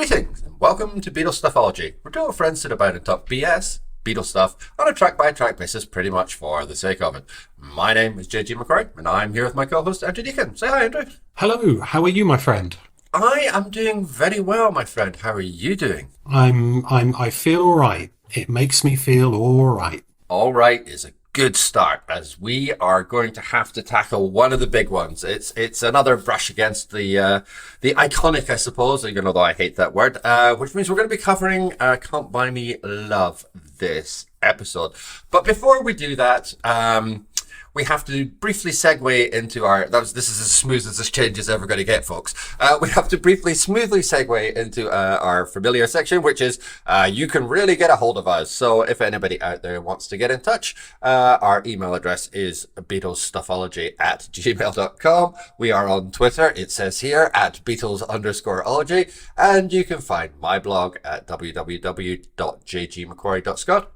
Greetings and welcome to Beatles Stuffology, where two old friends sit about and talk BS, Beatles stuff, on a track-by-track basis pretty much for the sake of it. My name is McQuarrie, and I'm here with my co-host Andrew Deacon. Say hi, Andrew. Hello, how are you, my friend? I am doing very well, my friend. How are you doing? I feel all right. It makes me feel all right. All right is a good start, as we are going to have to tackle one of the big ones. It's another brush against the iconic, I suppose, even though I hate that word, which means we're going to be covering Can't Buy Me Love this episode. But before we do that, we have to briefly segue into this is as smooth as this change is ever going to get, folks. We have to smoothly segue into our familiar section, which is you can really get a hold of us. So if anybody out there wants to get in touch, our email address is BeatlesStuffology@gmail.com. We are on Twitter. It says here at Beatles_ology. And you can find my blog at www.jgmcquarrie.scot.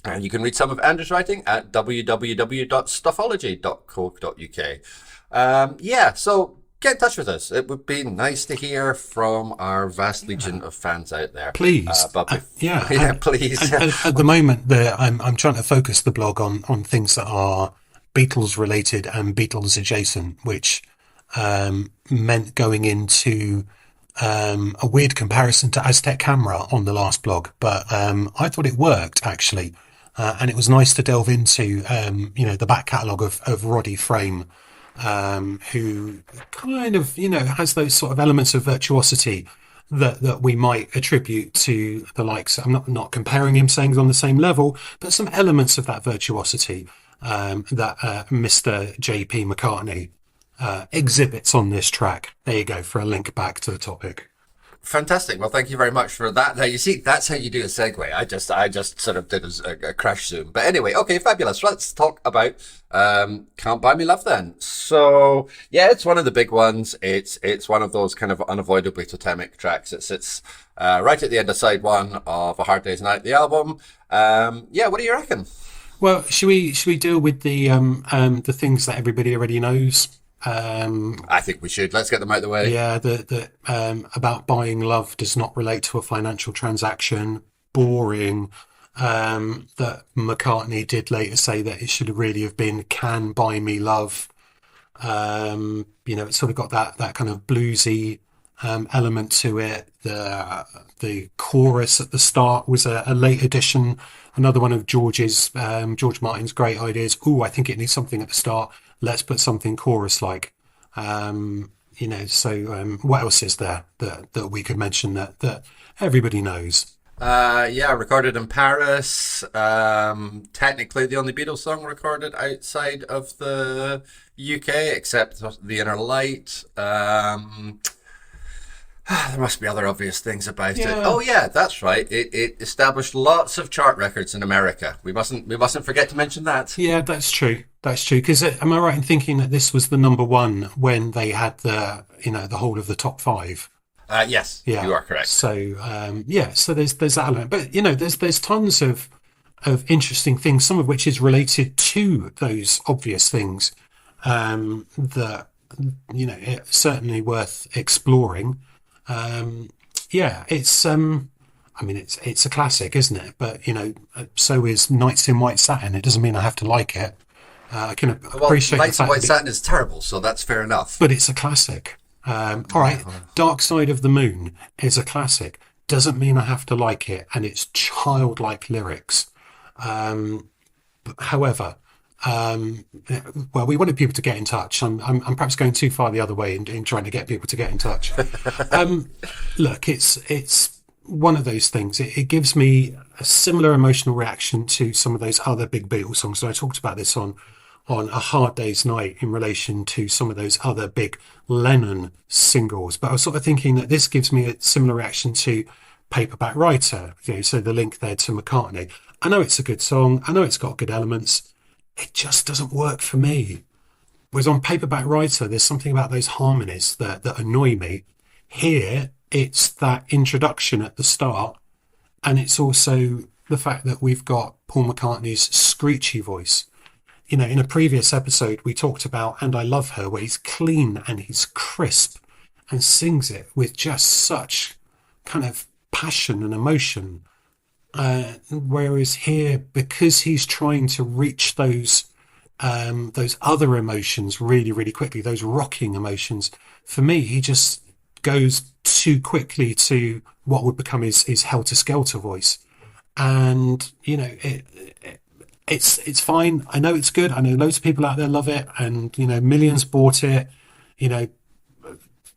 And you can read some of Andrew's writing at www.stuffology.co.uk. So get in touch with us. It would be nice to hear from our vast legion of fans out there. Please. Please. At the moment, I'm trying to focus the blog on things that are Beatles related and Beatles adjacent, which meant going into a weird comparison to Aztec Camera on the last blog. But I thought it worked, actually. And it was nice to delve into, the back catalogue of Roddy Frame, who kind of, has those sort of elements of virtuosity that we might attribute to the likes. I'm not comparing him, saying he's on the same level, but some elements of that virtuosity that Mr. J.P. McCartney exhibits on this track. There you go, for a link back to the topic. Fantastic. Well, thank you very much for that. Now, you see, that's how you do a segue. I just sort of did a crash zoom. But anyway, okay, fabulous. Let's talk about Can't Buy Me Love then. So, yeah, it's one of the big ones. It's one of those kind of unavoidably totemic tracks. It sits right at the end of side one of A Hard Day's Night, the album. What do you reckon? Well, should we deal with the things that everybody already knows? I think we should. Let's get them out of the way. Yeah, the about buying love does not relate to a financial transaction. Boring. That McCartney did later say that it should have really have been "Can Buy Me Love." It's sort of got that kind of bluesy element to it. The chorus at the start was a late addition. Another one of George Martin's great ideas. Ooh, I think it needs something at the start. Let's put something chorus-like. What else is there that we could mention that everybody knows? Recorded in Paris. Technically the only Beatles song recorded outside of the UK, except The Inner Light. There must be other obvious things about it. Oh yeah, that's right. It established lots of chart records in America. We mustn't forget to mention that. Yeah, that's true. That's true. Because am I right in thinking that this was the number one when they had the whole of the top five? Yes, yeah. You are correct. So so there's that element, but there's tons of interesting things. Some of which is related to those obvious things that it's certainly worth exploring. It's it's a classic, isn't it? But so is Nights in White Satin. It doesn't mean I have to like it. I can appreciate Nights in White Satin is terrible, so that's fair enough. But it's a classic. All right, Dark Side of the Moon is a classic. Doesn't mean I have to like it, and it's childlike lyrics. However, we wanted people to get in touch. I'm perhaps going too far the other way in trying to get people to get in touch. Look, it's one of those things. It gives me a similar emotional reaction to some of those other big Beatles songs. So I talked about this on A Hard Day's Night in relation to some of those other big Lennon singles. But I was sort of thinking that this gives me a similar reaction to Paperback Writer. So the link there to McCartney. I know it's a good song. I know it's got good elements. It just doesn't work for me. Whereas on Paperback Writer, there's something about those harmonies that annoy me. Here, it's that introduction at the start, and it's also the fact that we've got Paul McCartney's screechy voice. In a previous episode, we talked about And I Love Her, where he's clean and he's crisp and sings it with just such kind of passion and emotion. Whereas here, because he's trying to reach those other emotions really, really quickly, those rocking emotions, for me, he just goes too quickly to what would become his helter-skelter voice. And, it's fine. I know it's good. I know loads of people out there love it, and, millions bought it, you know,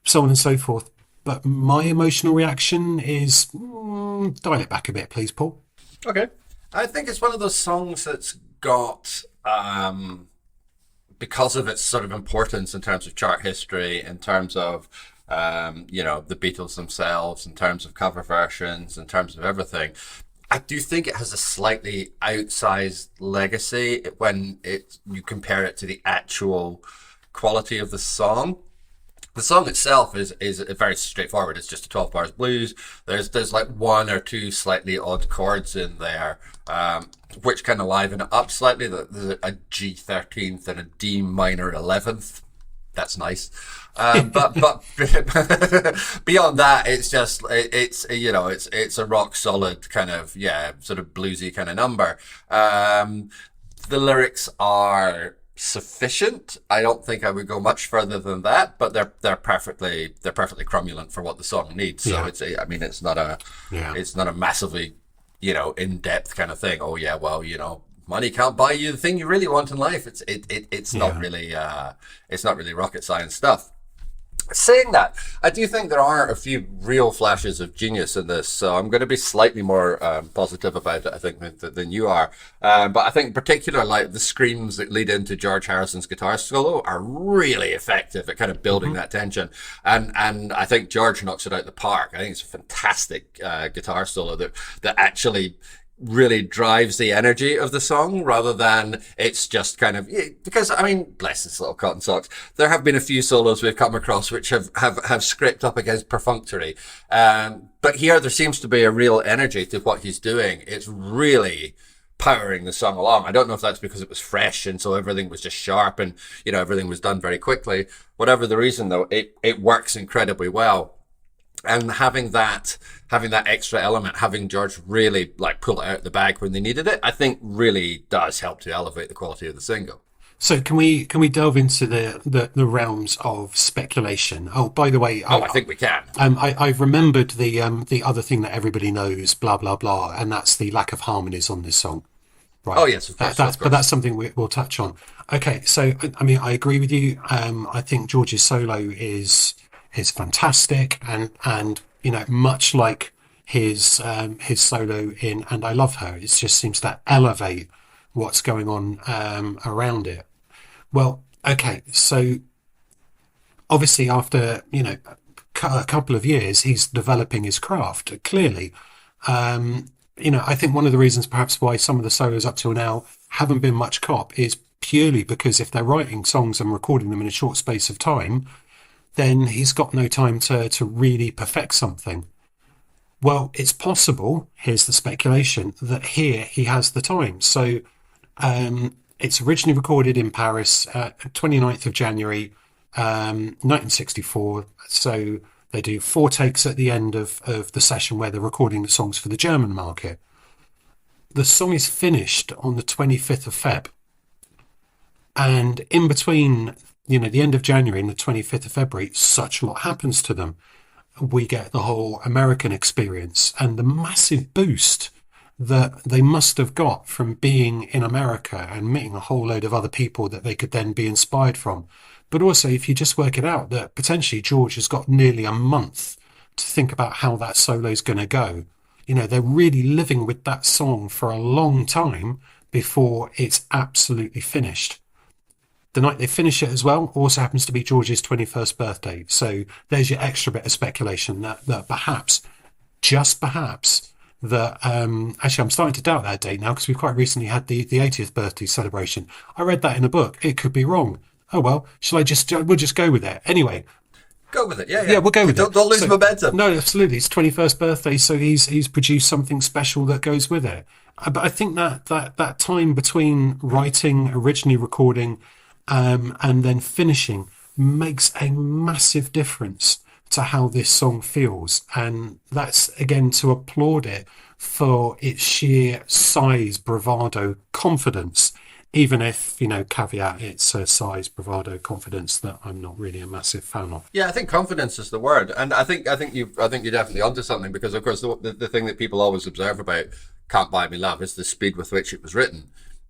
so on and so forth. But my emotional reaction is dial it back a bit, please, Paul. Okay. I think it's one of those songs that's got, because of its sort of importance in terms of chart history, in terms of, the Beatles themselves, in terms of cover versions, in terms of everything. I do think it has a slightly outsized legacy when you compare it to the actual quality of the song. The song itself is very straightforward. It's just a 12 bars blues. There's like one or two slightly odd chords in there, which kind of liven it up slightly. There's a G13th and a D minor 11th. That's nice. But beyond that, it's just it's a rock solid kind of sort of bluesy kind of number. The lyrics are sufficient. I don't think I would go much further than that, but they're perfectly cromulent for what the song needs. So it's not a massively in-depth kind of thing. Oh yeah, well, money can't buy you the thing you really want in life. It's not really rocket science stuff. Saying that, I do think there are a few real flashes of genius in this, so I'm going to be slightly more positive about it, I think, than you are. But I think in particular, like the screams that lead into George Harrison's guitar solo are really effective at kind of building that tension. And I think George knocks it out the park. I think it's a fantastic guitar solo that actually really drives the energy of the song rather than it's just kind of, because bless his little cotton socks, there have been a few solos we've come across which have scraped up against perfunctory, but here there seems to be a real energy to what he's doing. It's really powering the song along. I don't know if that's because it was fresh and so everything was just sharp and everything was done very quickly. Whatever the reason though, it works incredibly well. And having that extra element, having George really like pull it out of the bag when they needed it, I think really does help to elevate the quality of the single. So can we delve into the realms of speculation? Oh, by the way, I think we can. I've remembered the other thing that everybody knows, blah blah blah, and that's the lack of harmonies on this song. Right. Oh yes, of course. But that's something we'll touch on. Okay, so I agree with you. I think George's solo is fantastic, and much like his solo in "And I Love Her," it just seems to elevate what's going on around it. Well, okay, so obviously after a couple of years, he's developing his craft. Clearly, I think one of the reasons perhaps why some of the solos up till now haven't been much cop is purely because if they're writing songs and recording them in a short space of time, then he's got no time to really perfect something. Well, it's possible, here's the speculation, that here he has the time. So it's originally recorded in Paris, 29th of January, 1964. So they do 4 takes at the end of the session where they're recording the songs for the German market. The song is finished on the 25th of Feb. And in between the end of January and the 25th of February, such a lot happens to them. We get the whole American experience and the massive boost that they must have got from being in America and meeting a whole load of other people that they could then be inspired from. But also, if you just work it out, that potentially George has got nearly a month to think about how that solo is going to go. They're really living with that song for a long time before it's absolutely finished. The night they finish it as well also happens to be George's 21st birthday. So there's your extra bit of speculation that perhaps, just perhaps, that actually I'm starting to doubt that date now because we've quite recently had the 80th birthday celebration. I read that in a book. It could be wrong. Oh well, we'll just go with it. Anyway. Go with it, yeah. We'll go with it. Don't lose momentum. No, absolutely. It's 21st birthday, so he's produced something special that goes with it. But I think that time between writing, originally recording, and then finishing makes a massive difference. to how this song feels. And that's, again, to applaud it for its sheer size, bravado, confidence. Even if, caveat, it's a size, bravado, confidence that I'm not really a massive fan of. Yeah, I think confidence is the word, and I think you're definitely onto something, because of course the thing that people always observe about "Can't Buy Me Love" is the speed with which it was written.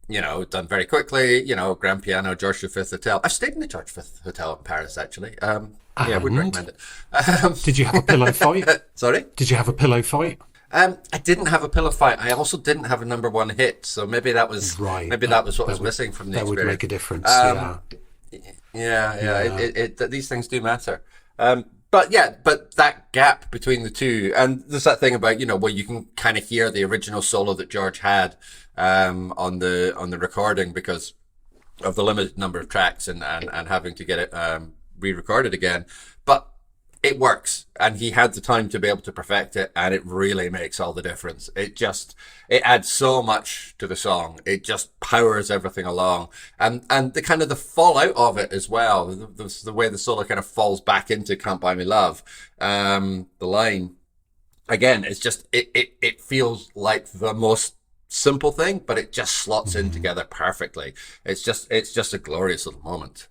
Done very quickly. Grand piano, George V Hotel. I've stayed in the George V Hotel in Paris, actually. Yeah, I wouldn't recommend it. Did you have a pillow fight? Sorry? Did you have a pillow fight? I didn't have a pillow fight. I also didn't have a number one hit, so maybe that was Right. maybe that was what was missing from the That would experience. make a difference. Yeah. These things do matter. But that gap between the two, and there's that thing about, where you can kind of hear the original solo that George had on the recording, because of the limited number of tracks and having to get it re-recorded again. But it works, and he had the time to be able to perfect it, and it really makes all the difference. It adds so much to the song. It just powers everything along, and the kind of the fallout of it as well. The way the solo kind of falls back into "Can't Buy Me Love," the line again. It's just it feels like the most simple thing, but it just slots in together perfectly. It's just a glorious little moment.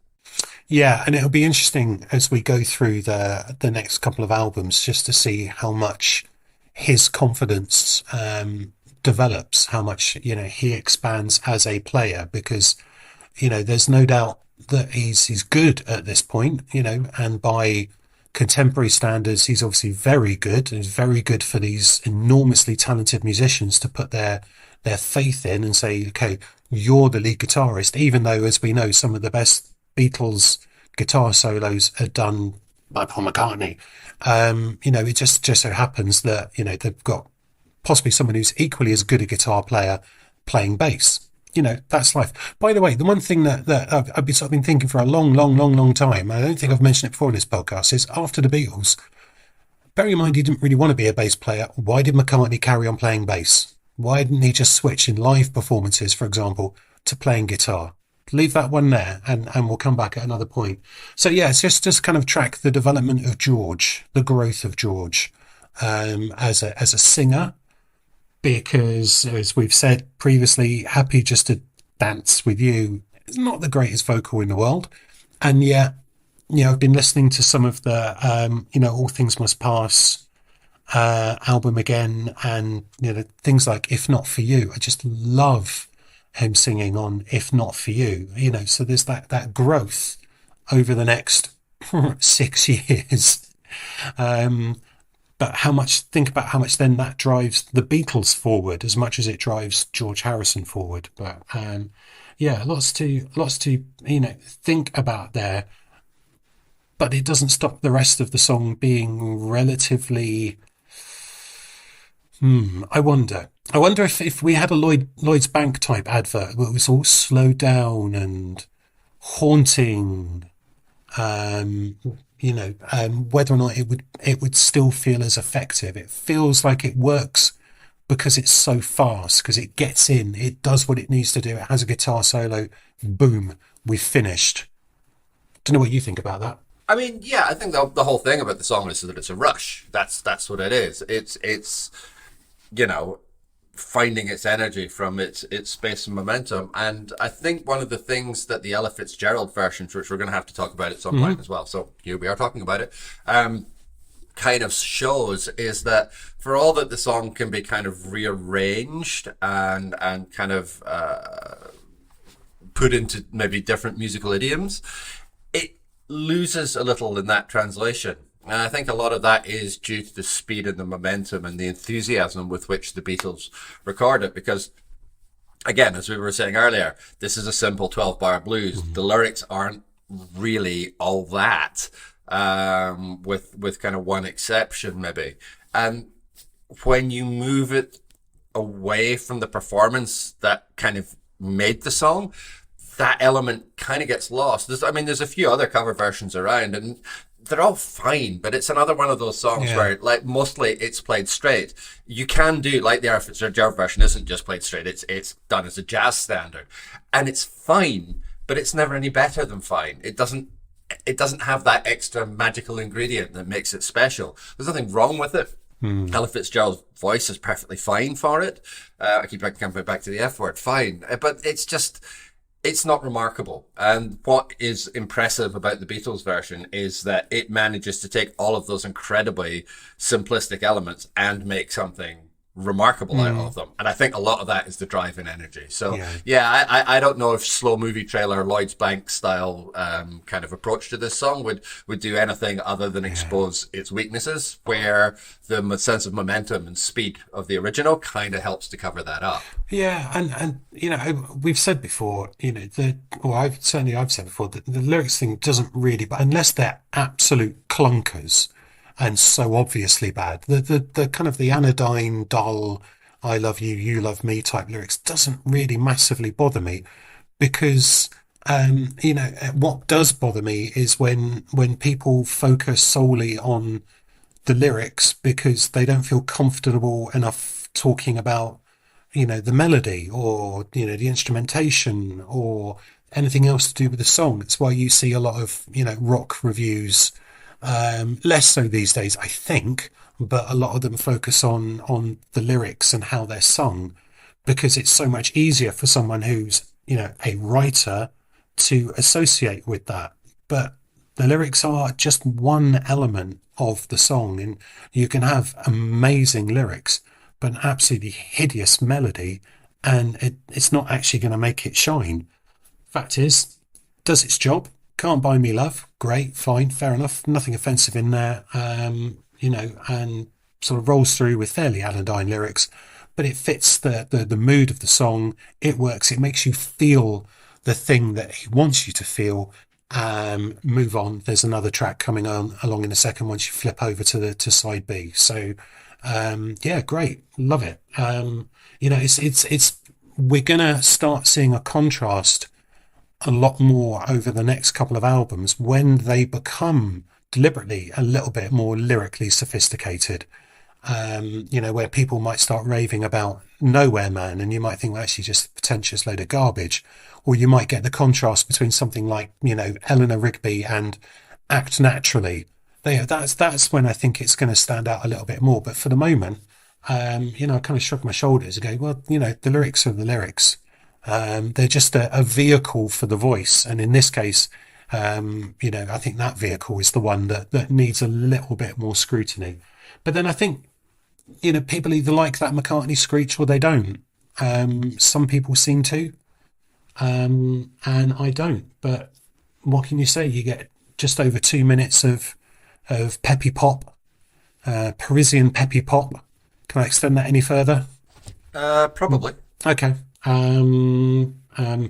Yeah, and it'll be interesting as we go through the next couple of albums, just to see how much his confidence develops, how much he expands as a player, because there's no doubt that he's good at this point, and by contemporary standards, he's obviously very good. He's very good for these enormously talented musicians to put their faith in and say, okay, you're the lead guitarist, even though, as we know, some of the best Beatles guitar solos are done by Paul McCartney. It just so happens that, they've got possibly someone who's equally as good a guitar player playing bass. That's life. By the way, the one thing that I've been thinking for a long, long, long, long time, I don't think I've mentioned it before in this podcast, is after the Beatles, bearing in mind he didn't really want to be a bass player, why did McCartney carry on playing bass? Why didn't he just switch in live performances, for example, to playing guitar? Leave that one there, and we'll come back at another point. So yeah, it's just kind of track the development of George, the growth of George as a singer, because, as we've said previously, Happy Just to Dance With You is not the greatest vocal in the world, and yet I've been listening to some of the All Things Must Pass album again, and things like If Not For You. I just love him singing on If Not For You, so there's that growth over the next 6 years. But think about how much then that drives the Beatles forward as much as it drives George Harrison forward. But lots to think about there. But it doesn't stop the rest of the song being relatively. I wonder if we had a Lloyd's Bank type advert where it was all slowed down and haunting, whether or not it would still feel as effective. It feels like it works because it's so fast, because it gets in, it does what it needs to do. It has a guitar solo, boom, we've finished. Don't know what you think about that. I mean, yeah, I think the whole thing about the song is that it's a rush. That's what it is. It's finding its energy from its space and momentum. And I think one of the things that the Ella Fitzgerald versions, which we're going to have to talk about at some point as well, so here we are talking about it, kind of shows, is that for all that the song can be kind of rearranged and kind of put into maybe different musical idioms, it loses a little in that translation. And I think a lot of that is due to the speed and the momentum and the enthusiasm with which the Beatles record it. Because, again, as we were saying earlier, this is a simple 12-bar blues. The lyrics aren't really all that, with kind of one exception maybe. And when you move it away from the performance that kind of made the song, that element kind of gets lost. There's a few other cover versions around, and they're all fine, but it's another one of those songs where, like, mostly it's played straight. You can do, like, the Ella Fitzgerald version isn't just played straight, it's done as a jazz standard. And it's fine, but it's never any better than fine. It doesn't it doesn't have that extra magical ingredient that makes it special. There's nothing wrong with it. Ella Fitzgerald's voice is perfectly fine for it. I keep coming back to the F word, fine. But it's not remarkable. And what is impressive about the Beatles version is that it manages to take all of those incredibly simplistic elements and make something remarkable out of them. And I think a lot of that is the drive and energy. So I don't know if slow movie trailer Lloyd's Bank style kind of approach to this song would do anything other than expose its weaknesses, where the sense of momentum and speed of the original kind of helps to cover that up. Yeah, and you know, we've said before, you know, I've said before that the lyrics thing doesn't really, but unless they're absolute clunkers and so obviously bad, the kind of the anodyne, dull, I love you, you love me type lyrics doesn't really massively bother me, because you know, what does bother me is when people focus solely on the lyrics because they don't feel comfortable enough talking about, you know, the melody or, you know, the instrumentation or anything else to do with the song. It's why you see a lot of, you know, rock reviews, less so these days, I think, but a lot of them focus on the lyrics and how they're sung, because it's so much easier for someone who's, you know, a writer to associate with that. But the lyrics are just one element of the song, and you can have amazing lyrics but an absolutely hideous melody, and it's not actually going to make it shine. Fact is, does its job. Can't Buy Me Love, great, fine, fair enough, nothing offensive in there, you know, and sort of rolls through with fairly anodyne lyrics, but it fits the mood of the song. It works. It makes you feel the thing that he wants you to feel. Move on. There's another track coming on along in a second once you flip over to side B. So yeah, great, love it. You know, it's we're gonna start seeing a contrast a lot more over the next couple of albums when they become deliberately a little bit more lyrically sophisticated. You know, where people might start raving about Nowhere Man, and you might think, well, actually just a pretentious load of garbage. Or you might get the contrast between something like, you know, Eleanor Rigby and Act Naturally. That's when I think it's going to stand out a little bit more. But for the moment, you know, I kind of shrug my shoulders and go, well, you know, the lyrics are the lyrics. They're just a vehicle for the voice. And in this case, you know, I think that vehicle is the one that needs a little bit more scrutiny. But then I think, you know, people either like that McCartney screech or they don't. Some people seem to, and I don't. But what can you say? You get just over 2 minutes of peppy pop, Parisian peppy pop. Can I extend that any further? Probably. Okay.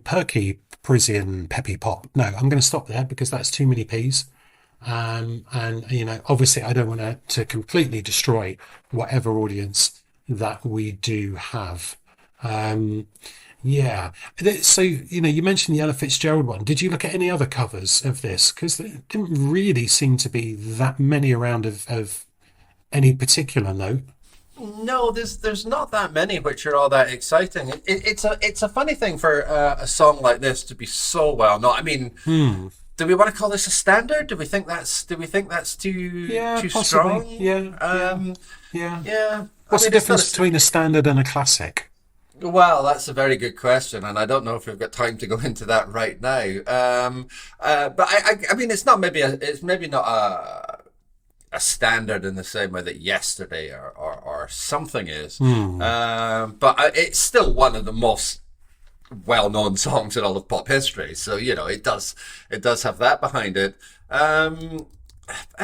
Perky Parisian peppy pop. No, I'm going to stop there because that's too many P's. And you know, obviously I don't want to completely destroy whatever audience that we do have. Yeah. So, you know, you mentioned the Ella Fitzgerald one. Did you look at any other covers of this? Because there didn't really seem to be that many around of any particular note. No, there's not that many which are all that exciting. It's a funny thing for a song like this to be so well known. I mean, do we want to call this a standard? Do we think that's too Possibly. strong? Yeah. What's I mean, the difference between a standard and a classic? Well, that's a very good question, and I don't know if we've got time to go into that right now. But I mean, it's maybe not a standard in the same way that Yesterday or something is. But it's still one of the most well-known songs in all of pop history. So, you know, it does have that behind it. And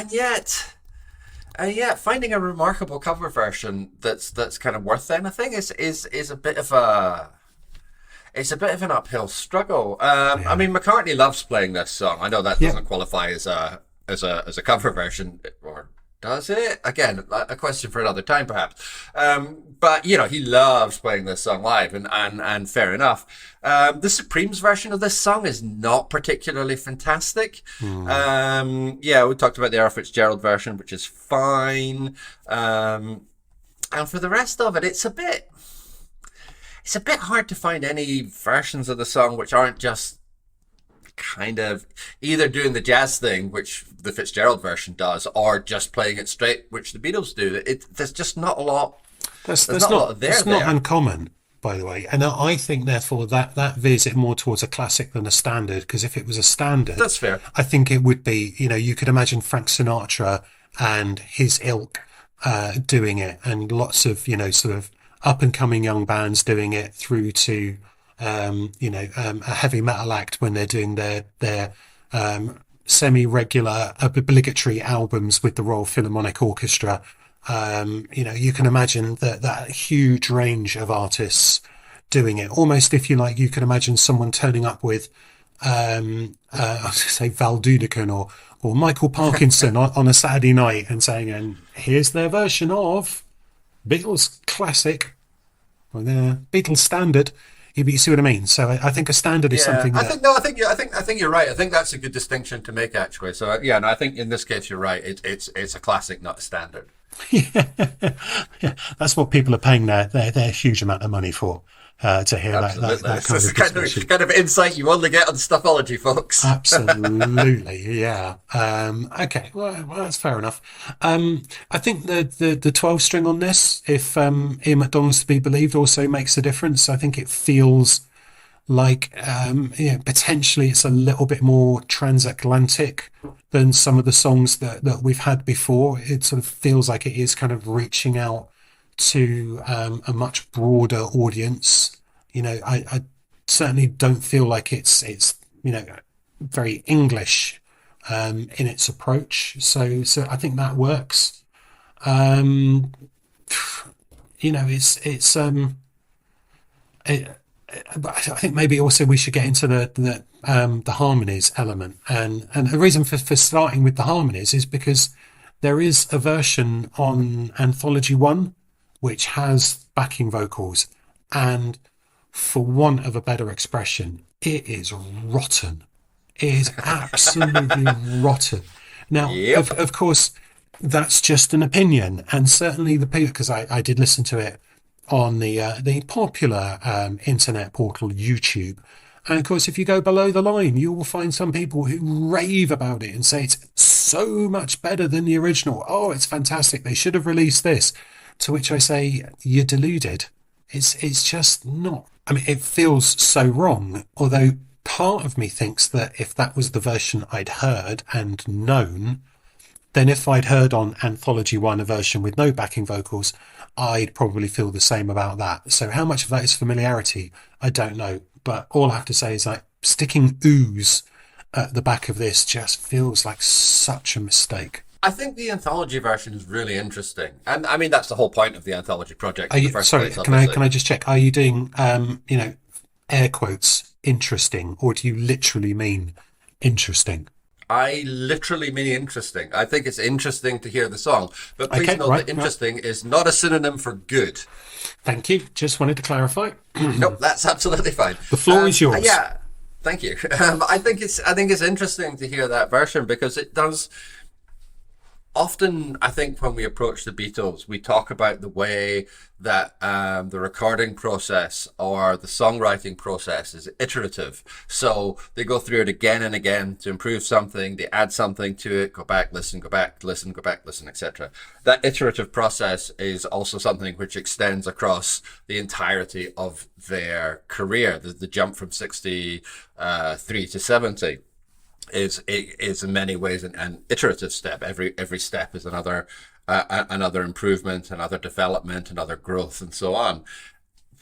yet, finding a remarkable cover version that's kind of worth anything is a bit of an uphill struggle. I mean, McCartney loves playing this song. I know that doesn't qualify as a cover version, or does it? Again, a question for another time, perhaps. But you know, he loves playing this song live, and fair enough. The Supremes version of this song is not particularly fantastic. Yeah, we talked about the Ella Fitzgerald version, which is fine. And for the rest of it, it's a bit hard to find any versions of the song which aren't just kind of either doing the jazz thing, which the Fitzgerald version does, or just playing it straight, which the Beatles do. There's just not a lot. That's There's not a lot that's there. not uncommon, by the way. And I think, therefore, that veers it more towards a classic than a standard. Because if it was a standard, That's fair. I think it would be. You could imagine Frank Sinatra and his ilk doing it, and lots of sort of up and coming young bands doing it, through to a heavy metal act when they're doing their semi-regular obligatory albums with the Royal Philharmonic Orchestra. You can imagine that huge range of artists doing it. Almost, if you like, you can imagine someone turning up with, I was going to say Val Doonican or Michael Parkinson on a Saturday night and saying, and here's their version of Beatles classic or their Beatles standard. You see what I mean? So I think a standard is something that... I think you're right. I think that's a good distinction to make, actually. So yeah, no, I think in this case you're right. It's a classic, not a standard. Yeah, that's what people are paying their huge amount of money for, to hear that kind of insight you only get on Stuffology, folks. Absolutely, yeah. Okay, well, that's fair enough. I think the 12 string on this, if Ian McDonald's to be believed, also makes a difference. I think it feels like potentially it's a little bit more transatlantic than some of the songs that we've had before. It sort of feels like it is kind of reaching out to a much broader audience. I certainly don't feel like it's very English in its approach. So I think that works. But I think maybe also we should get into the harmonies element, and the reason for starting with the harmonies is because there is a version on Anthology 1 which has backing vocals, and for want of a better expression, it is rotten. It is absolutely rotten. Now, Yep. of course, that's just an opinion, and certainly the people, because I did listen to it on the popular internet portal YouTube. And of course, if you go below the line, you will find some people who rave about it and say it's so much better than the original. Oh, it's fantastic. They should have released this. To which I say, you're deluded. It's just not. I mean, it feels so wrong. Although part of me thinks that if that was the version I'd heard and known, then if I'd heard on Anthology 1 a version with no backing vocals, I'd probably feel the same about that. So how much of that is familiarity, I don't know. But all I have to say is, like, sticking ooze at the back of this just feels like such a mistake. I think the anthology version is really interesting, and I mean that's the whole point of the anthology project. Sorry, can I just check? Are you doing air quotes interesting, or do you literally mean interesting? I literally mean interesting. I think it's interesting to hear the song, but please note that interesting is not a synonym for good. Thank you. Just wanted to clarify. Nope, that's absolutely fine. The floor is yours. Yeah, thank you. I think it's interesting to hear that version because it does. Often, I think when we approach the Beatles, we talk about the way that the recording process or the songwriting process is iterative. So they go through it again and again to improve something, they add something to it, go back, listen, go back, listen, go back, listen, etc. That iterative process is also something which extends across the entirety of their career. The jump from 63 to 70. Is in many ways an iterative step. Every step is another improvement, another development, another growth, and so on.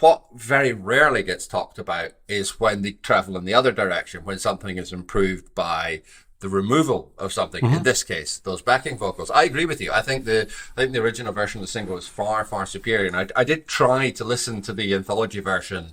What very rarely gets talked about is when they travel in the other direction, when something is improved by the removal of something. Mm-hmm. In this case, those backing vocals. I agree with you. I think the original version of the single is far, far superior. And I did try to listen to the anthology version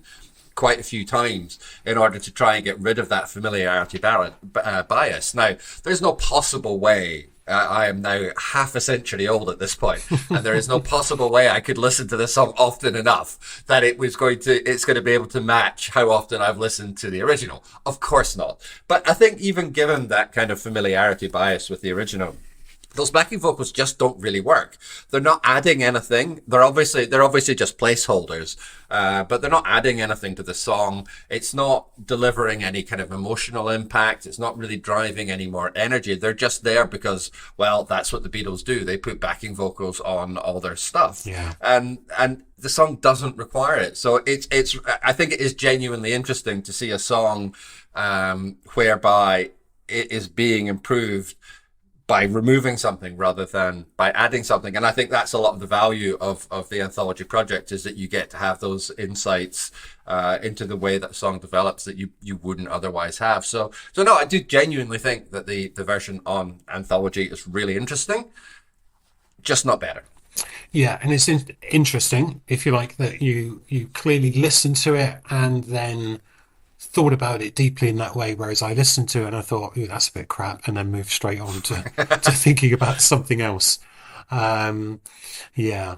quite a few times in order to try and get rid of that familiarity bias. Now, there's no possible way. I am now half a century old at this point, and there is no possible way I could listen to this song often enough that it's going to be able to match how often I've listened to the original. Of course not. But I think even given that kind of familiarity bias with the original, those backing vocals just don't really work. They're not adding anything. They're obviously just placeholders, but they're not adding anything to the song. It's not delivering any kind of emotional impact. It's not really driving any more energy. They're just there because, well, that's what the Beatles do. They put backing vocals on all their stuff, Yeah. and the song doesn't require it. So it's. I think it is genuinely interesting to see a song whereby it is being improved by removing something rather than by adding something. And I think that's a lot of the value of the anthology project, is that you get to have those insights into the way that a song develops that you wouldn't otherwise have. So no, I do genuinely think that the version on anthology is really interesting, just not better. Yeah, and it's interesting, if you like, that you clearly listened to it and then thought about it deeply in that way, whereas I listened to it and I thought, ooh, that's a bit crap, and then moved straight on to thinking about something else. Yeah,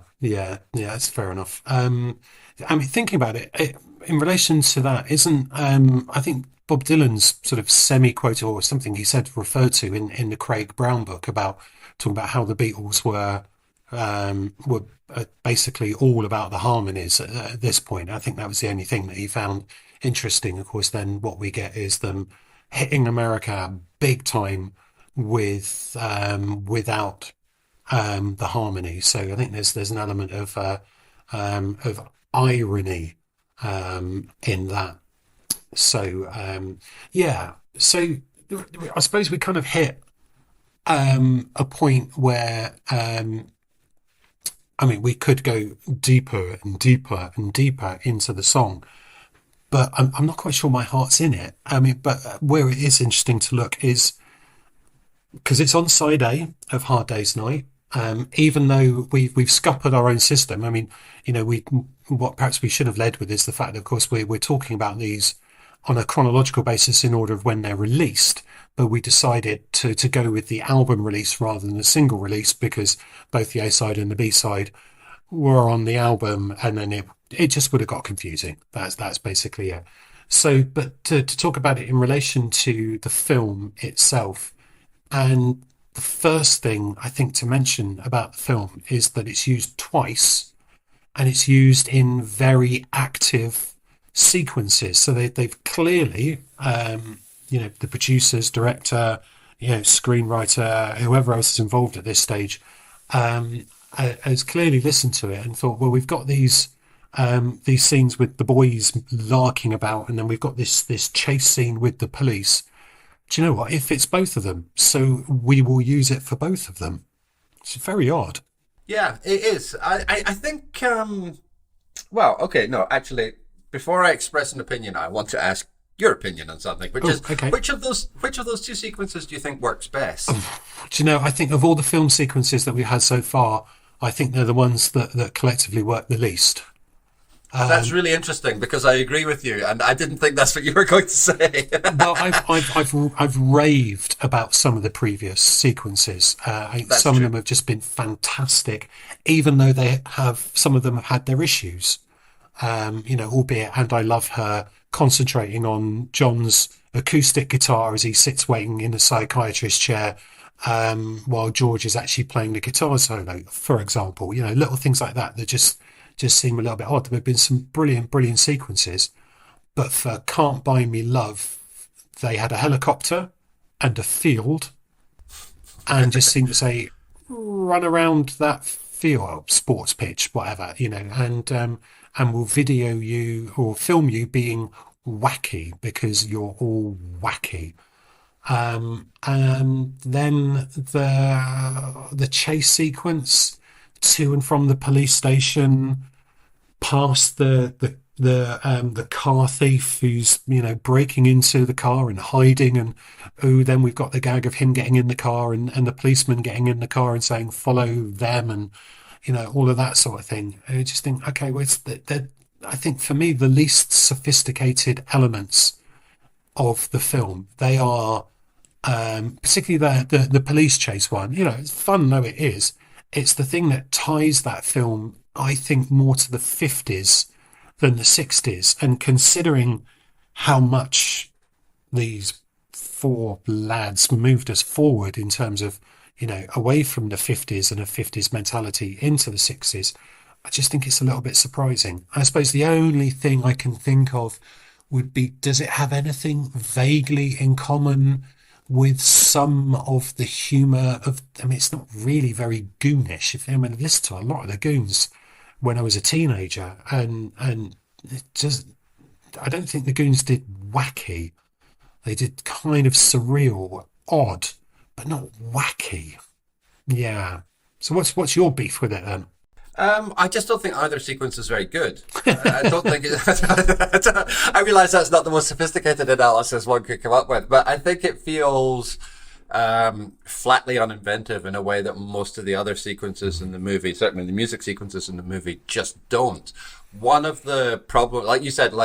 that's fair enough. I mean, thinking about it, in relation to that, isn't I think Bob Dylan's sort of semi-quote or something he said referred to in the Craig Brown book about talking about how the Beatles were basically all about the harmonies at this point. I think that was the only thing that he found interesting. Of course, then what we get is them hitting America big time without the harmony. So I think there's an element of irony in that. So yeah. So I suppose we kind of hit a point where I mean, we could go deeper and deeper and deeper into the song, but I'm not quite sure my heart's in it. I mean, but where it is interesting to look is because it's on side A of Hard Day's Night. Even though we've scuppered our own system, I mean, you know, what perhaps we should have led with is the fact that, of course, we're talking about these on a chronological basis in order of when they're released, but we decided to go with the album release rather than the single release because both the A side and the B side were on the album, and then it just would have got confusing. That's basically it. So, but to talk about it in relation to the film itself, and the first thing I think to mention about the film is that it's used twice, and it's used in very active sequences. So they've clearly, you know, the producers, director, you know, screenwriter, whoever else is involved at this stage, has clearly listened to it and thought, well, we've got these scenes with the boys larking about, and then we've got this chase scene with the police. Do you know what? It fits both of them, so we will use it for both of them. It's very odd. Yeah, it is. I think. Well, okay, no, actually, before I express an opinion, I want to ask your opinion on something, which is okay. which of those two sequences do you think works best? Do you know? I think of all the film sequences that we've had so far, I think they're the ones that collectively work the least. That's really interesting because I agree with you, and I didn't think that's what you were going to say. Well, I've raved about some of the previous sequences. Some of them have just been fantastic, even though some of them have had their issues. You know, albeit, and I love her concentrating on John's acoustic guitar as he sits waiting in a psychiatrist chair, while George is actually playing the guitar solo, for example. You know, little things like that just seem a little bit odd. There have been some brilliant sequences, but for Can't Buy Me Love, they had a helicopter and a field, and just seemed to say, run around that field, sports pitch, whatever, you know, and we'll video you or film you being wacky because you're all wacky. And then the chase sequence to and from the police station, past the car thief who's, you know, breaking into the car and hiding, and then we've got the gag of him getting in the car and the policeman getting in the car and saying follow them, and you know, all of that sort of thing. And I just think, okay, well, I think for me the least sophisticated elements of the film. They are particularly the police chase one. You know, it's fun though it is. It's the thing that ties that film, I think, more to the 50s than the 60s. And considering how much these four lads moved us forward in terms of, away from the 50s and a 50s mentality into the 60s. I just think it's a little bit surprising. I suppose the only thing I can think of would be, does it have anything vaguely in common with some of the humor of, I mean, it's not really very goonish. I mean, I listened to a lot of the Goons when I was a teenager, and it just, I don't think the Goons did wacky. They did kind of surreal, odd, but not wacky. Yeah. So what's your beef with it then? I just don't think either sequence is very good. I don't think it, I realize that's not the most sophisticated analysis one could come up with, but I think it feels flatly uninventive in a way that most of the other sequences in the movie, certainly the music sequences in the movie, just don't. One of the problems, like you said, for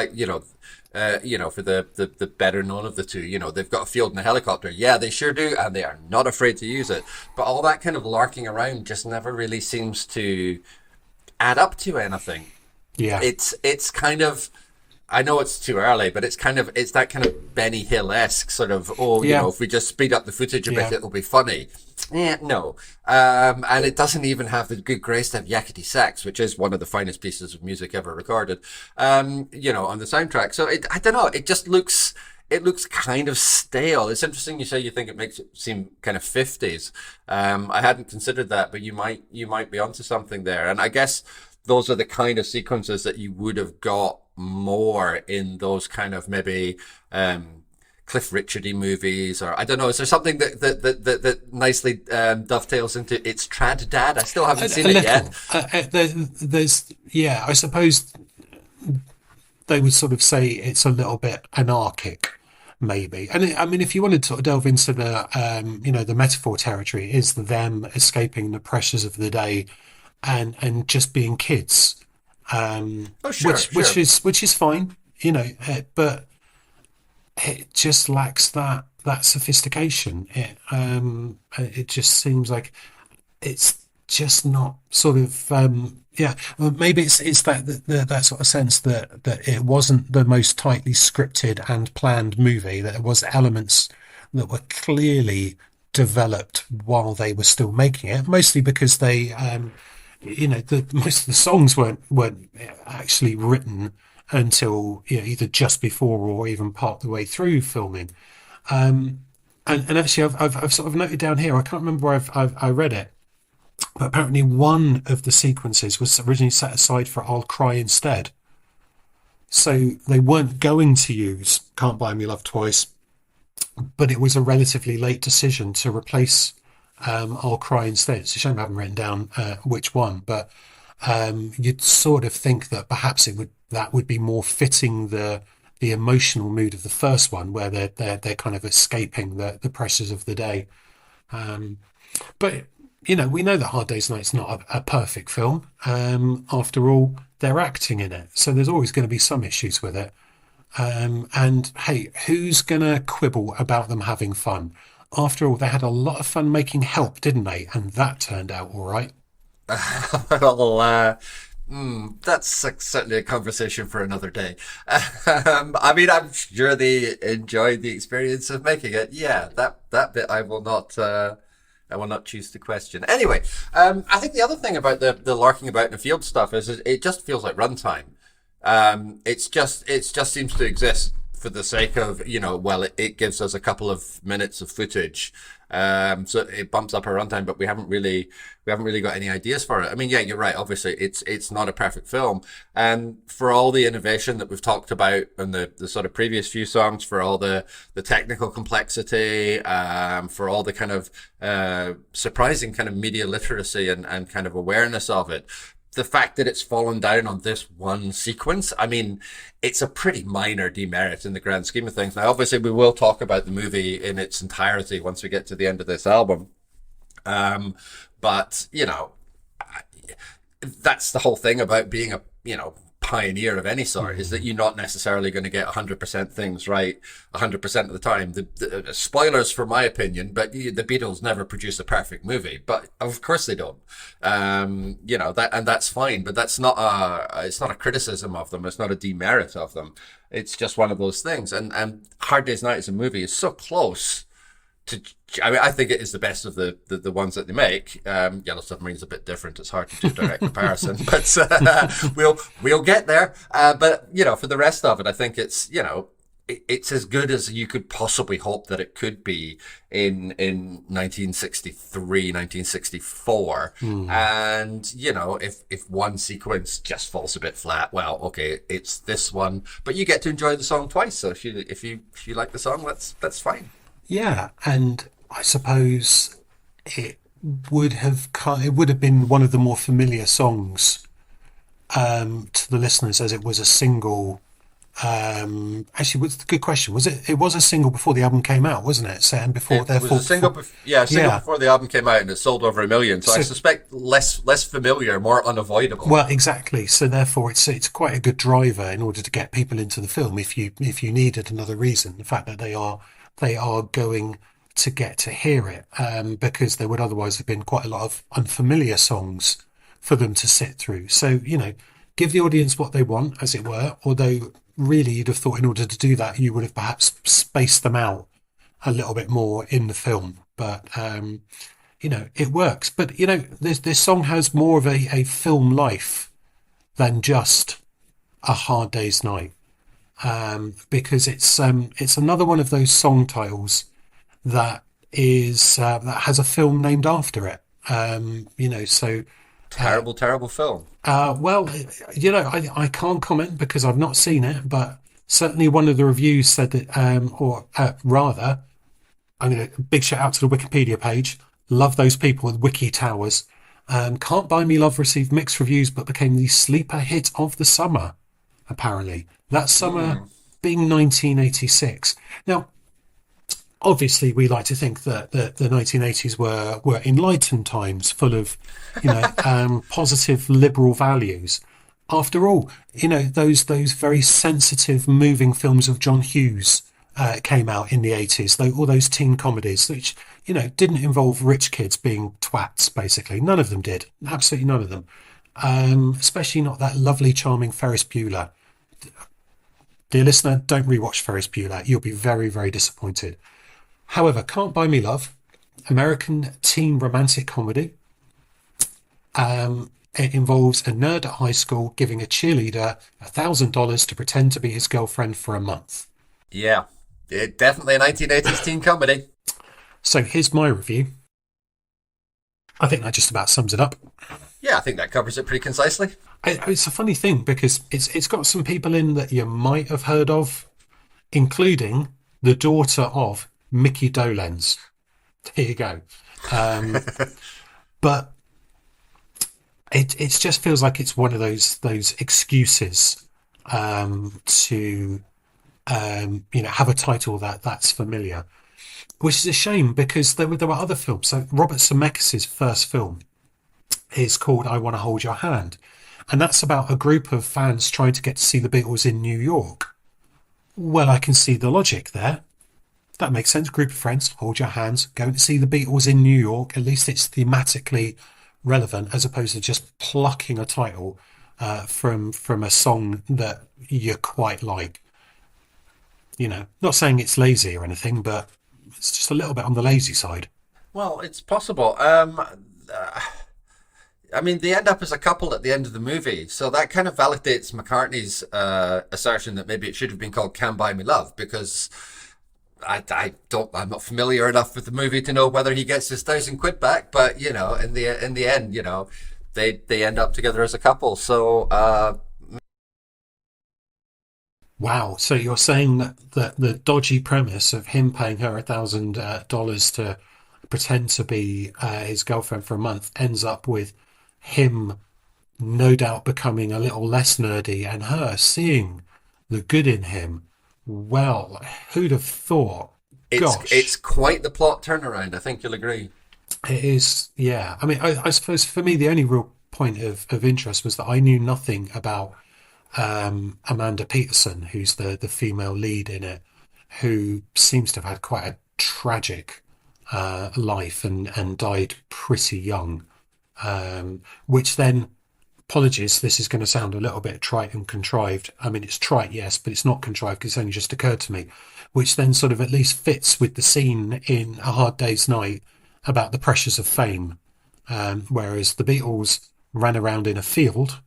the better known of the two, they've got a field and a helicopter. Yeah, they sure do, and they are not afraid to use it. But all that kind of larking around just never really seems to add up to anything. Yeah. It's kind of, I know it's too early, but it's that kind of Benny Hill-esque sort of, if we just speed up the footage a bit, it'll be funny. No. And it doesn't even have the good grace to have Yakety Sax, which is one of the finest pieces of music ever recorded, on the soundtrack. So I don't know, it looks kind of stale. It's interesting you say you think it makes it seem kind of 50s. I hadn't considered that, but you might be onto something there. And I guess those are the kind of sequences that you would have got more in those kind of maybe Cliff Richardy movies, or I don't know. Is there something that nicely dovetails into It's Trad Dad? I still haven't seen it yet. I suppose they would sort of say it's a little bit anarchic, maybe. And I mean, if you wanted to sort of delve into the metaphor territory, it is them escaping the pressures of the day and just being kids, which is fine, but it just lacks that sophistication. It just seems like it's just not sort of well, maybe it's that sort of sense that it wasn't the most tightly scripted and planned movie, that there was elements that were clearly developed while they were still making it, mostly because they most of the songs weren't actually written until either just before or even part of the way through filming. And actually, I've sort of noted down here, I can't remember where I read it, but apparently one of the sequences was originally set aside for I'll Cry Instead. So they weren't going to use Can't Buy Me Love Twice, but it was a relatively late decision to replace I'll Cry Instead. It's a shame I haven't written down which one, but you'd sort of think that perhaps that would be more fitting the emotional mood of the first one, where they're kind of escaping the pressures of the day. But we know that Hard Day's Night's not a perfect film. After all, they're acting in it, so there's always going to be some issues with it. And hey, who's going to quibble about them having fun? After all, they had a lot of fun making Help, didn't they? And that turned out all right. Well, that's certainly a conversation for another day. I mean, I'm sure they enjoyed the experience of making it. Yeah, that bit I will not choose to question. Anyway, I think the other thing about the larking about in the field stuff is it just feels like runtime. It just seems to exist for the sake of, it gives us a couple of minutes of footage. So it bumps up our runtime, but we haven't really got any ideas for it. I mean, yeah, you're right. Obviously, it's not a perfect film. And for all the innovation that we've talked about in the sort of previous few songs, for all the technical complexity, for all the kind of surprising kind of media literacy and kind of awareness of it, the fact that it's fallen down on this one sequence, I mean, it's a pretty minor demerit in the grand scheme of things. Now, obviously, we will talk about the movie in its entirety once we get to the end of this album. But, that's the whole thing about being a, pioneer of any sort, is that you're not necessarily going to get 100% things right 100% of the time. The spoilers for my opinion, but the Beatles never produce a perfect movie, but of course they don't. That, and that's fine, but that's not it's not a criticism of them. It's not a demerit of them. It's just one of those things. And Hard Day's Night as a movie is so close to, I mean, I think it is the best of the ones that they make. Yellow Submarine's a bit different. It's hard to do a direct comparison, but we'll get there. But you know, for the rest of it, I think it's, you know, it's as good as you could possibly hope that it could be in 1963, 1964. And, you know, if one sequence just falls a bit flat, well, okay, it's this one, but you get to enjoy the song twice. So if you like the song, that's fine. Yeah, and I suppose it it would have been one of the more familiar songs to the listeners as it was a single. Actually, what's the good question? Was it? It was a single before the album came out, wasn't it? So, and before, It was therefore, a single, a single yeah. before the album came out, and it sold over 1 million. So I So, suspect less familiar, more unavoidable. well, exactly. So therefore, it's quite a good driver in order to get people into the film. If you needed another reason, the fact that they are going to get to hear it, because there would otherwise have been quite a lot of unfamiliar songs for them to sit through. So, you know, give the audience what they want, as it were. Although, really, you'd have thought in order to do that, you would have perhaps spaced them out a little bit more in the film. But you know, it works. But you know, this song has more of a film life than just a hard day's night, because it's another one of those song titles that that has a film named after it. You know, so Terrible film. well, you know, I can't comment because I've not seen it, but certainly one of the reviews said that, or rather, I'm going to big shout out to the Wikipedia page. Love those people with Wiki Towers. Can't Buy Me Love received mixed reviews, but became the sleeper hit of the summer. Apparently, that summer being 1986. Now, obviously, we like to think that the 1980s were enlightened times, full of, you know, positive liberal values. After all, you know, those very sensitive, moving films of John Hughes came out in the 80s. All those teen comedies, which, you know, didn't involve rich kids being twats. Basically, none of them did. Absolutely none of them. Especially not that lovely, charming Ferris Bueller. Dear listener, don't rewatch Ferris Bueller. You'll be very, very disappointed. However, Can't Buy Me Love, American teen romantic comedy. It involves a nerd at high school giving a cheerleader $1,000 to pretend to be his girlfriend for a month. Yeah, definitely a 1980s teen comedy. So here's my review. I think that just about sums it up. Yeah, I think that covers it pretty concisely. It's a funny thing because it's got some people in that you might have heard of, including the daughter of Mickey Dolenz. There you go. But it just feels like it's one of those excuses to you know, have a title that's familiar, which is a shame because there were other films. So Robert Zemeckis' first film is called I Want to Hold Your Hand, and that's about a group of fans trying to get to see the Beatles in New York. Well, I can see the logic there. That makes sense. Group of friends, hold your hands, going to see the Beatles in New York. At least it's thematically relevant, as opposed to just plucking a title from a song that you quite like. You know, not saying it's lazy or anything, but it's just a little bit on the lazy side. Well, it's possible. I mean, they end up as a couple at the end of the movie, so that kind of validates McCartney's assertion that maybe it should have been called "Can Buy Me Love" because I'm not familiar enough with the movie to know whether he gets his £1,000 back. But you know, in the end, you know, they end up together as a couple. So Wow. So you're saying that the dodgy premise of him paying her $1,000 to pretend to be his girlfriend for a month ends up with him no doubt becoming a little less nerdy and her seeing the good in him. Well, who'd have thought? Gosh, it's quite the plot turnaround. I think you'll agree. it is. Yeah. I mean, I suppose for me, the only real point of interest was that I knew nothing about Amanda Peterson, who's the female lead in it, who seems to have had quite a tragic life and died pretty young, which then apologies, this is going to sound a little bit trite and contrived. I mean, it's trite, yes, but it's not contrived because it's only just occurred to me, which then sort of at least fits with the scene in A Hard Day's Night about the pressures of fame. Whereas the Beatles ran around in a field,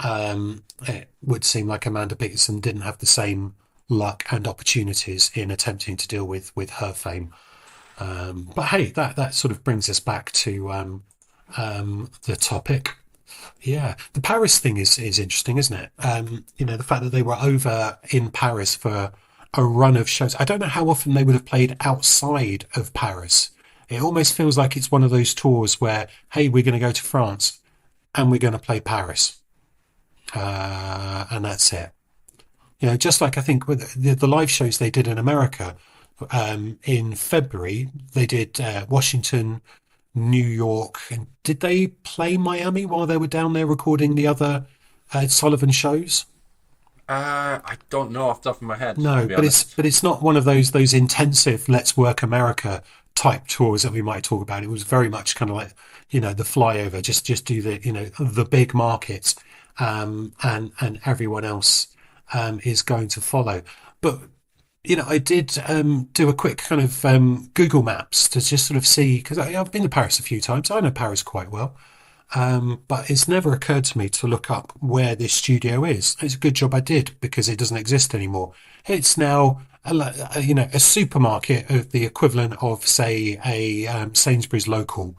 it would seem like Amanda Peterson didn't have the same luck and opportunities in attempting to deal with her fame. But hey, that sort of brings us back to the topic. Yeah, the Paris thing is interesting, isn't it? The fact that they were over in Paris for a run of shows. I don't know how often they would have played outside of Paris. It almost feels like it's one of those tours where, hey, we're going to go to France and we're going to play Paris. And that's it. Just like I think with the live shows they did in America, in February, they did Washington, New York, and did they play Miami while they were down there recording the other Sullivan shows? I don't know off the top of my head, to No, be but honest. it's not one of those intensive Let's Work America type tours that we might talk about. It was very much kind of like the flyover, just do the big markets, and everyone else is going to follow. But I did do a quick kind of Google Maps to just sort of see, because I've been to Paris a few times. I know Paris quite well. But it's never occurred to me to look up where this studio is. It's a good job I did because it doesn't exist anymore. It's now a supermarket of the equivalent of, say, a Sainsbury's local,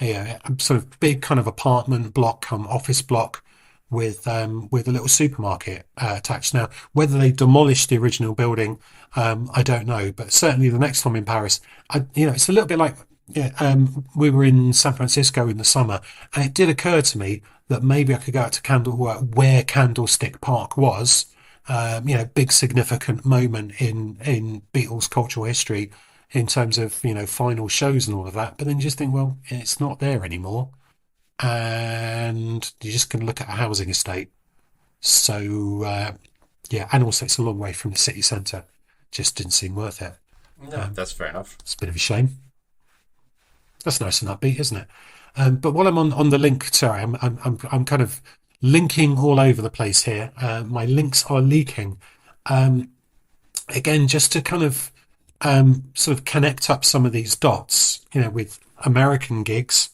a sort of big kind of apartment block, office block with a little supermarket attached. Now, whether they demolished the original building, I don't know. But certainly the next time in Paris, it's a little bit like. Yeah, we were in San Francisco in the summer, and it did occur to me that maybe I could go out to where Candlestick Park was. Big significant moment in Beatles cultural history in terms of final shows and all of that. But then you just think, well, it's not there anymore, and you're just going to look at a housing estate. So and also it's a long way from the city centre. Just didn't seem worth it. No, that's fair enough. It's a bit of a shame. That's nice and upbeat, isn't it? But while I'm on the link, sorry, I'm kind of linking all over the place here. My links are leaking. Again, just to kind of sort of connect up some of these dots, with American gigs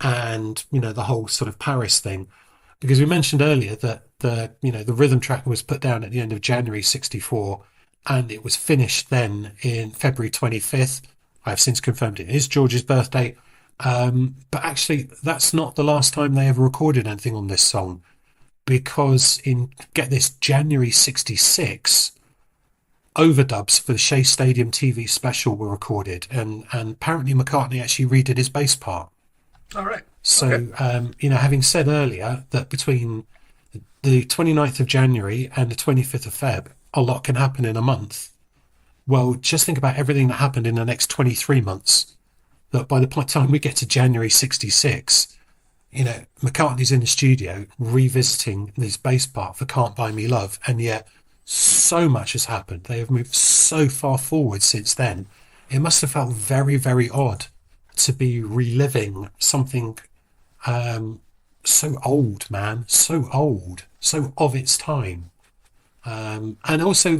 and the whole sort of Paris thing, because we mentioned earlier that the rhythm track was put down at the end of January '64, and it was finished then in February 25th. I've since confirmed it is George's birthday. But actually, that's not the last time they ever recorded anything on this song, because get this, January '66, overdubs for the Shea Stadium TV special were recorded, and apparently McCartney actually redid his bass part. All right. So, Okay. having said earlier that between the 29th of January and the 25th of Feb, a lot can happen in a month. Well, just think about everything that happened in the next 23 months. That by the time we get to January '66, McCartney's in the studio revisiting this bass part for Can't Buy Me Love, and yet so much has happened. They have moved so far forward since then. It must have felt very, very odd to be reliving something so old, man, so old, so of its time. And also,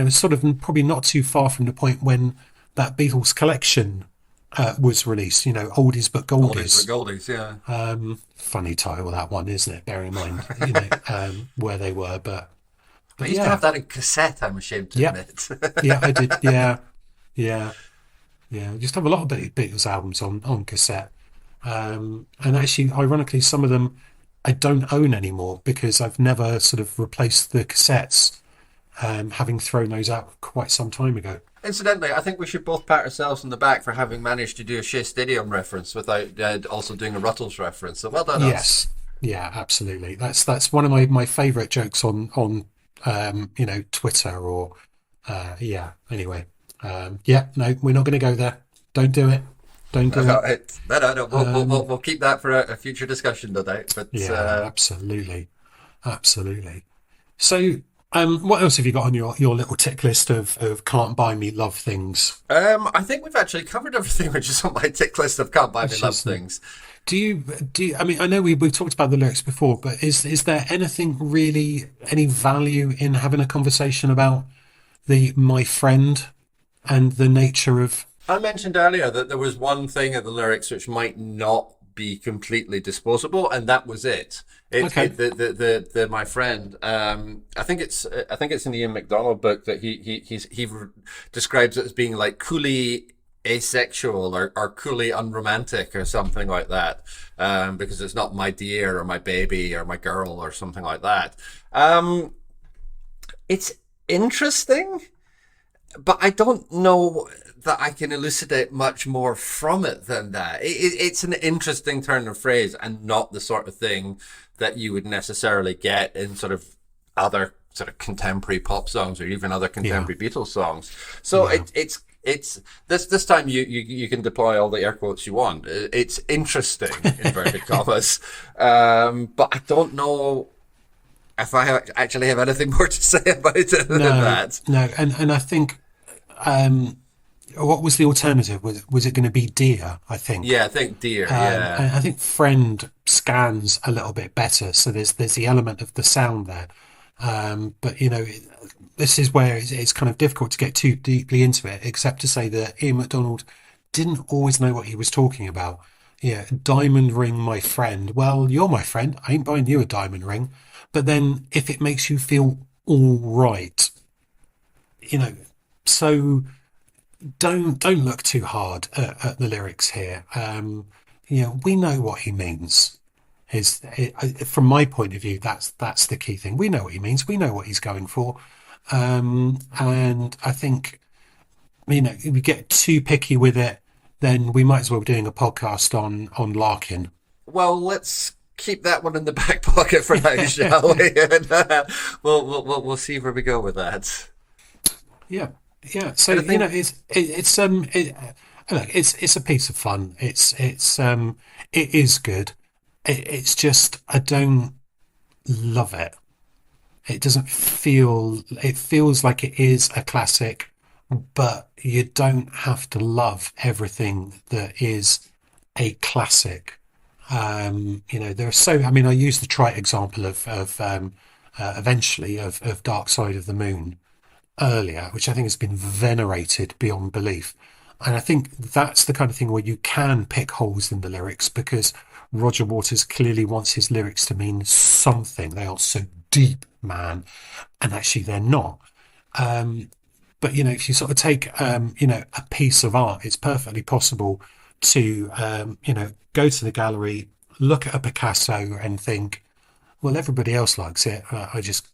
sort of probably not too far from the point when that Beatles collection was released, Oldies but Goldies. Oldies but Goldies, yeah. Funny title, that one, isn't it? Bearing in mind, where they were. But I used to have that in cassette, I'm ashamed to admit. Yeah, I did. Yeah. I just have a lot of Beatles albums on cassette. And actually, ironically, some of them I don't own anymore because I've never sort of replaced the cassettes, having thrown those out quite some time ago. Incidentally, I think we should both pat ourselves on the back for having managed to do a Shea Stadium reference without also doing a Rutles reference. So well done, us. Yes, yeah, absolutely. That's one of my favourite jokes on Twitter or Anyway, no, we're not going to go there. Don't do it. Don't do it. No. We'll keep that for a future discussion, no doubt. But yeah, absolutely. So What else have you got on your little tick list of can't buy me love things? I think we've actually covered everything which is on my tick list of can't buy me Which love is, things. I mean, I know we talked about the lyrics before, but is there anything really, any value in having a conversation about the my friend and the nature of? I mentioned earlier that there was one thing in the lyrics which might not be completely disposable, and that was it. Okay. The my friend. I think it's in the Ian MacDonald book that he describes it as being like coolly asexual or coolly unromantic or something like that, because it's not my dear or my baby or my girl or something like that. It's interesting, but I don't know that I can elucidate much more from it than that. It's an interesting turn of phrase and not the sort of thing that you would necessarily get in sort of other sort of contemporary pop songs or even other contemporary Beatles songs. So it's this time you can deploy all the air quotes you want. It's interesting, inverted commas, but I don't know if I actually have anything more to say about it than that. No, and I think what was the alternative? Was it going to be dear? I think. Yeah, I think dear. Yeah, and I think friend scans a little bit better. So there's the element of the sound there. But this is where it's kind of difficult to get too deeply into it, except to say that Ian MacDonald didn't always know what he was talking about. Yeah, diamond ring, my friend. Well, you're my friend. I ain't buying you a diamond ring. But then if it makes you feel all right, so don't look too hard at the lyrics here. We know what he means. From my point of view, that's the key thing. We know what he means. We know what he's going for. And I think, if we get too picky with it, then we might as well be doing a podcast on Larkin. Well, let's keep that one in the back pocket for now, shall we? And we'll see where we go with that. Yeah. So it's a piece of fun. It is good. It's just I don't love it. It doesn't feel. It feels like it is a classic, but you don't have to love everything that is a classic. There are so. I mean, I use the trite example of eventually of Dark Side of the Moon earlier, which I think has been venerated beyond belief. And I think that's the kind of thing where you can pick holes in the lyrics because Roger Waters clearly wants his lyrics to mean something. They are so deep, man. And actually they're not. But, if you sort of take, a piece of art, it's perfectly possible to, go to the gallery, look at a Picasso and think, well, everybody else likes it. I just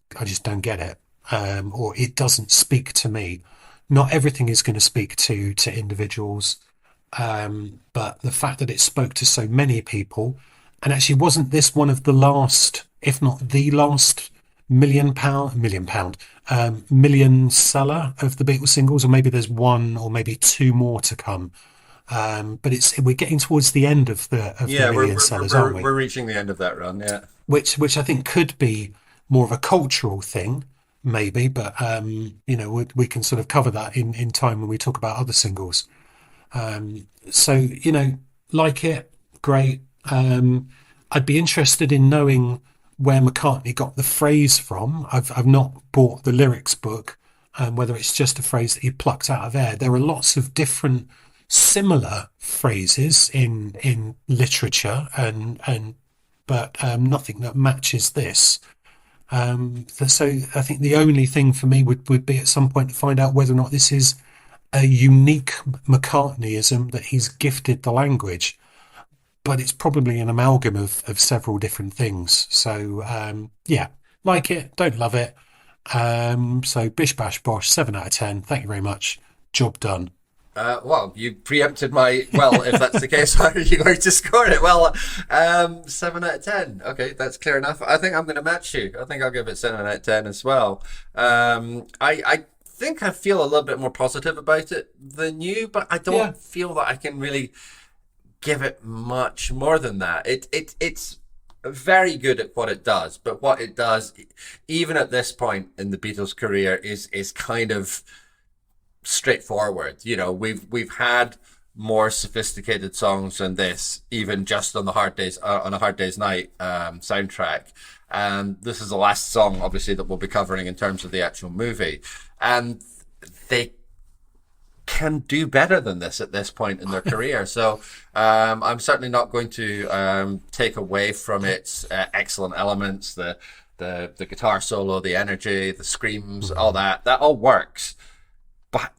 don't get it. Or it doesn't speak to me. Not everything is going to speak to individuals, but the fact that it spoke to so many people, and actually wasn't this one of the last, if not the last million seller of the Beatles singles, or maybe there's one or maybe two more to come. But we're getting towards the end of the million sellers, aren't we? We're reaching the end of that run, yeah. Which I think could be more of a cultural thing. Maybe, but we can sort of cover that in time when we talk about other singles. So like it, great. I'd be interested in knowing where McCartney got the phrase from. I've not bought the lyrics book, whether it's just a phrase that he plucked out of air. There are lots of different similar phrases in literature, but nothing that matches this. So I think the only thing for me would be at some point to find out whether or not this is a unique McCartneyism that he's gifted the language, but it's probably an amalgam of several different things. So, like it, don't love it. So bish bash bosh, 7 out of 10. Thank you very much. Job done. Well, you preempted if that's the case, how are you going to score it? Well, 7 out of 10. Okay, that's clear enough. I think I'm going to match you. I think I'll give it 7 out of 10 as well. I think I feel a little bit more positive about it than you, but I don't feel that I can really give it much more than that. It's very good at what it does, but what it does, even at this point in the Beatles' career, is kind of straightforward. You know, we've had more sophisticated songs than this, even just on the Hard Days on a Hard Day's Night soundtrack. And this is the last song, obviously, that we'll be covering in terms of the actual movie. And they can do better than this at this point in their career. So I'm certainly not going to take away from its excellent elements, the guitar solo, the energy, the screams, all that. That all works. But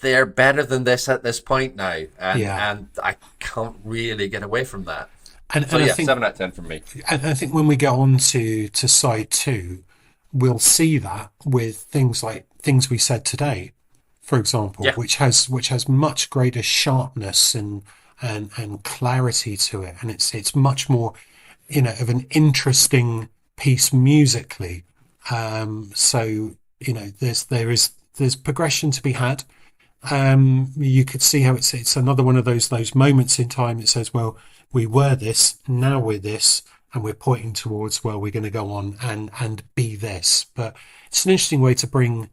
they're better than this at this point now. And I can't really get away from that. And so I yeah, think, 7 out of 10 from me. And I think when we get on to side two, we'll see that with things like things we said today, for example, which has much greater sharpness and clarity to it, and it's much more, you know, of an interesting piece musically. So you know, there's progression to be had. You could see how it's another one of those moments in time. It says, well, we were this, now we're this, and we're pointing towards, well, we're going to go on and be this. But it's an interesting way to bring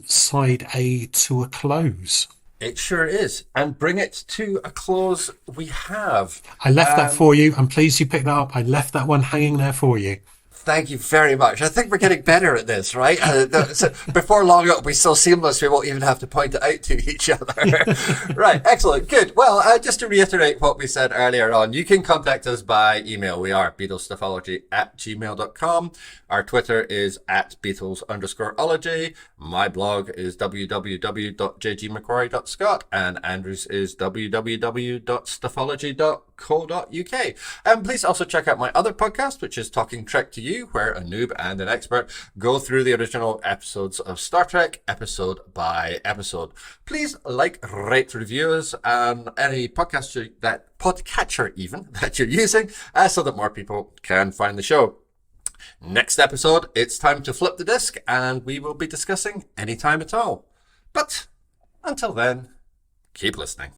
side A to a close. It sure is. And bring it to a close we have. I left that for you. I'm pleased you picked that up. I left that one hanging there for you. Thank you very much. I think we're getting better at this, right? So before long, it'll be so seamless we won't even have to point it out to each other. Right, excellent, good. Well, just to reiterate what we said earlier on, you can contact us by email. We are BeatlesStuffology@gmail.com. Our Twitter is @Beatles_ology. My blog is www.jgmcquarrie.scot, and Andrew's is www.stuffology.co.uk. And please also check out my other podcast, which is Talking Trek to You, where a noob and an expert go through the original episodes of Star Trek, episode by episode. Please like, rate, review us on any podcatcher even that you're using, so that more people can find the show. Next episode, it's time to flip the disc, and we will be discussing Anytime at All. But until then, keep listening.